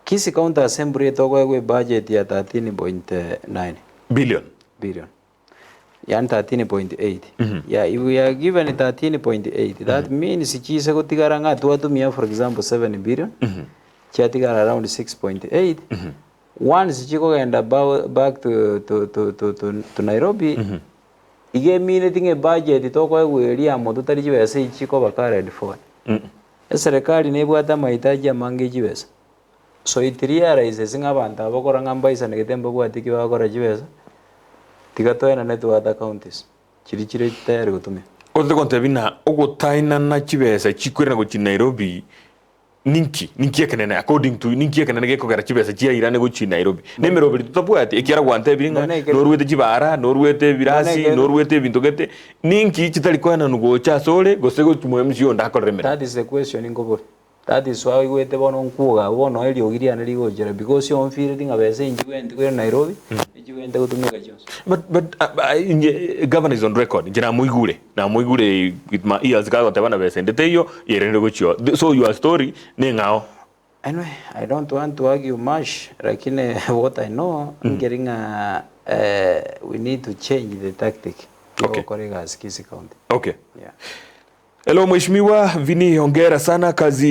Kisii County Assembly toko budget ya 13.9 billion. Yani 13.8. Yeah, if we are given 13.8, that means chise kutigara ngatu for example 7 billion. Chatigara around 6.8. Once chiko genda back to Nairobi, ige mean tinge budget toko area modu tari jibesa chiko bakara for. Serikali nebwata mahitaji ya mange jibesa. So it realizes ngabanta abakora ngambaisa negetembo gwatiki bakora jibesa. Tigatoena netu other counties. Chirichire tayari gutumia. Ote kontebina ogotaina na chibesa chikwera go chi Nairobi. Ninki ekenene according to ninki ekenene geko gara chibesa chia irane go chi Nairobi. Nemero biri tutobwate ekiara gwante biringa norwete chibara norwete birasi norwete bintogete ninki chitali kwana nugo cha sole gosego tumo MCO ndakoremera. That is the question ingobo. That is why we wete bono nkuga bono eli ogiria na ligo jera because you on feeling abese injuwente ko Nairobi injuwente gutumika chonse. But governor is on record jera muigure na muigure with my ears ka tabana bese ndeteyo yerende go chio. So your story ne ngao. Anyway, I don't want to argue much lakini what I know getting we need to change the tactic. Okay. Korega Kisii County. Okay. Yeah. Hello Mheshimiwa Vini, hongera sana kazi